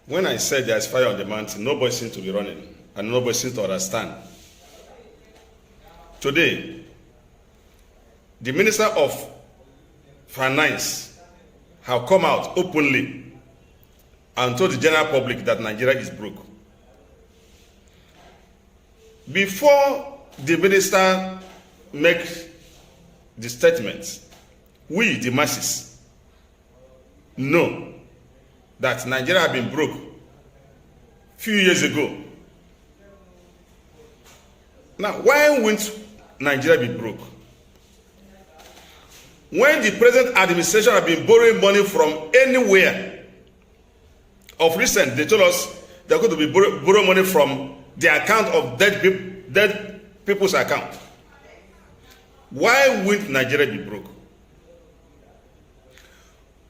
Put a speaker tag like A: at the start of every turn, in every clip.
A: When I said there is fire on the mountain, nobody seems to be running, and nobody seems to understand. Today, the Minister of Finance have come out openly and told the general public that Nigeria is broke. Before the minister makes the statement, we, the masses, know that Nigeria had been broke few years ago. Now, why won't Nigeria be broke? When the present administration have been borrowing money from anywhere, of recent, they told us they're going to be borrow money from the account of dead people's account. Why won't Nigeria be broke?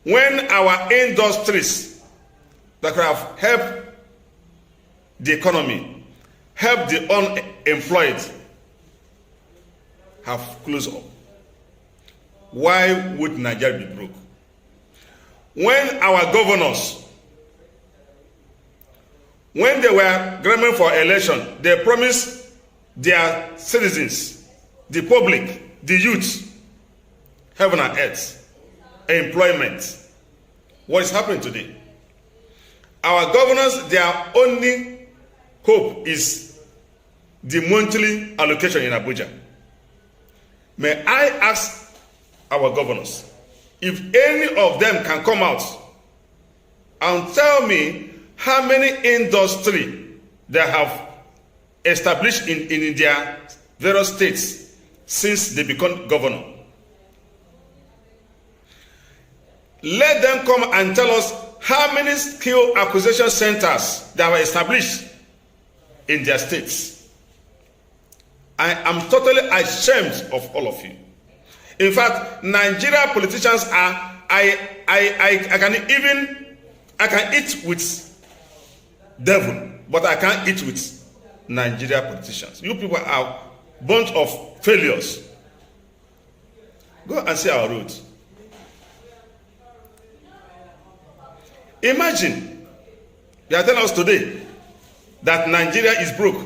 A: When our industries that could have helped the economy, helped the unemployed, have closed up, why would Nigeria be broke? When our governors, when they were grabbing for election, they promised their citizens, the public, the youth, heaven and earth, employment. What is happening today? Our governors, their only hope is the monthly allocation in Abuja. May I ask our governors if any of them can come out and tell me how many industry they have established in their various states since they become governor. Let them come and tell us how many skill acquisition centers they have established in their states. I am totally ashamed of all of you. In fact, Nigeria politicians are, I can eat with devil, but I can't eat with Nigeria politicians. You people are a bunch of failures. Go and see our roads. Imagine they are telling us today that Nigeria is broke,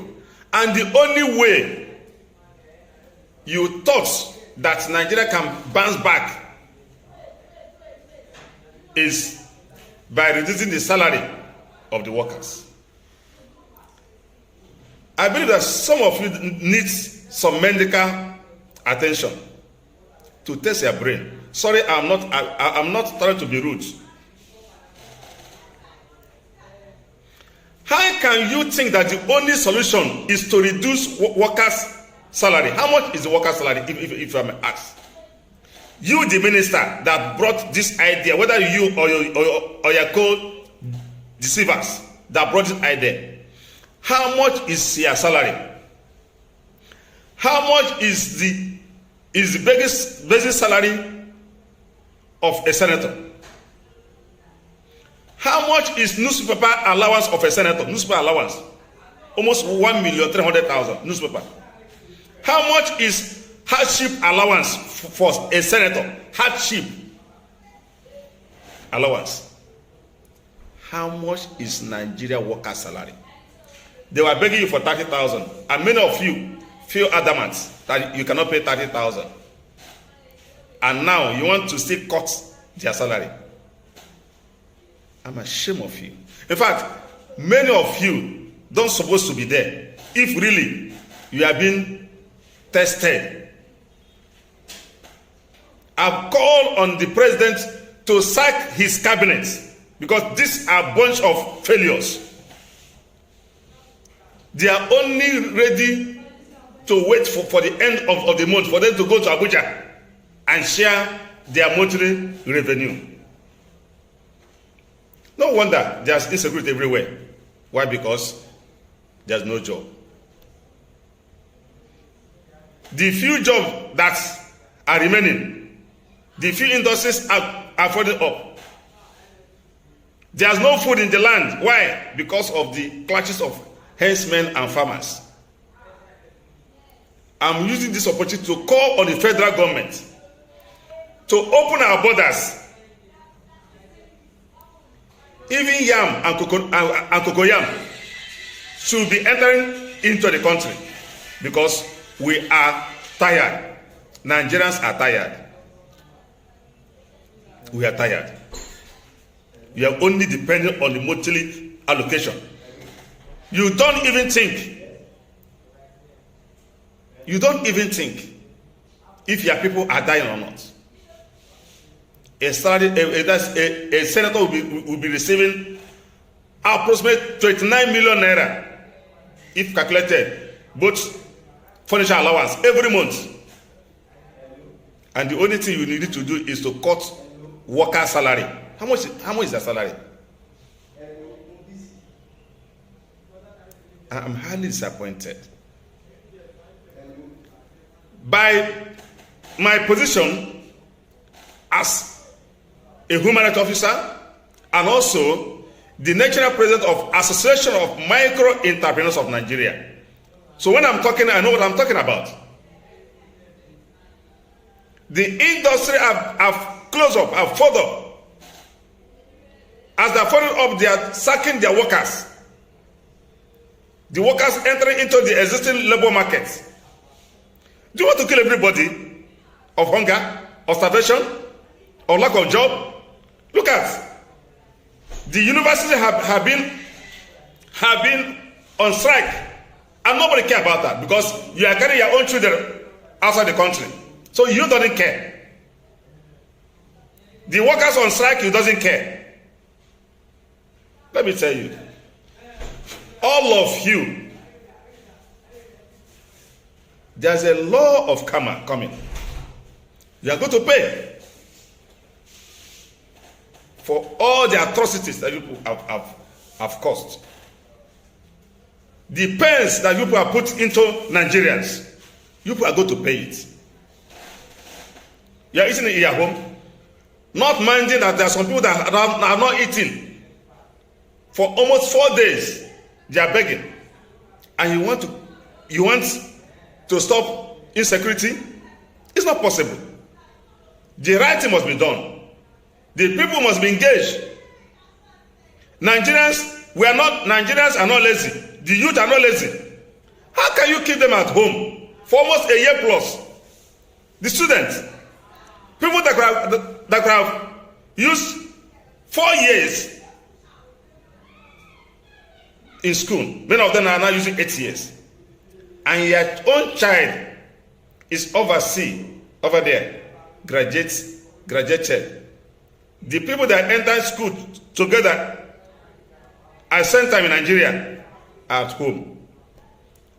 A: and the only way you thought that Nigeria can bounce back is by reducing the salary of the workers. I believe that some of you need some medical attention to test your brain. Sorry, I'm not trying to be rude. How can you think that the only solution is to reduce workers' salary? How much is the workers' salary, if I may ask? You, the minister that brought this idea, whether you or your co-deceivers that brought this idea, how much is your salary? How much is the basic salary of a senator? How much is newspaper allowance of a senator? Newspaper allowance, almost 1,300,000 newspaper. How much is hardship allowance for a senator? Hardship allowance. How much is Nigeria worker salary? They were begging you for 30,000, and many of you feel adamant that you cannot pay 30,000, and now you want to still cut their salary. I'm ashamed of you. In fact, many of you don't supposed to be there if really you are being tested. I've called on the president to sack his cabinet because these are a bunch of failures. They are only ready to wait for the end of the month for them to go to Abuja and share their monthly revenue. No wonder there's insecurity everywhere. Why? Because there's no job. The few jobs that are remaining, the few industries are falling up. There's no food in the land. Why? Because of the clashes of herdsmen and farmers. I'm using this opportunity to call on the federal government to open our borders. even yam and cocoyam should be entering into the country because we are tired. Nigerians are tired. We are tired. You are only depending on the monthly allocation. You don't even think. You don't even think if your people are dying or not. A senator will be receiving approximately 29 million naira if calculated, both furniture allowance every month. And the only thing you need to do is to cut worker salary. How much is their salary? I'm highly disappointed. By my position as a human rights officer and also the national president of Association of Micro Entrepreneurs of Nigeria. So when I'm talking, I know what I'm talking about. The industry have closed up, have folded up. As they're folding up, they are sacking their workers. The workers entering into the existing labor market. Do you want to kill everybody of hunger, of starvation, or lack of job? Look at the universities have been on strike, and nobody care about that because you are carrying your own children outside the country, so you don't care. The workers on strike, you doesn't care. Let me tell you, all of you, there's a law of karma coming. You are going to pay for all the atrocities that you have caused. The pains that you have put into Nigerians, you are going to pay it. You are eating in your home, not minding that there are some people that are not eating for almost 4 days. They are begging, and you want to stop insecurity. It's not possible. The right thing must be done. The people must be engaged. Nigerians are not lazy. The youth are not lazy. How can you keep them at home for almost a year plus? The students, people that could have used 4 years in school, many of them are now using 8 years. And your own child is overseas, over there, graduated. The people that enter school together at the same time in Nigeria are at home.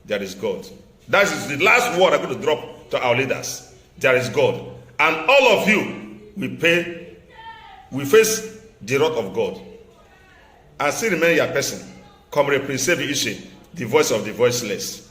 A: There is God. That is the last word I'm going to drop to our leaders. There is God. And all of you will face the wrath of God. And still remain your person. Comrade Saviour Iche, the voice of the voiceless.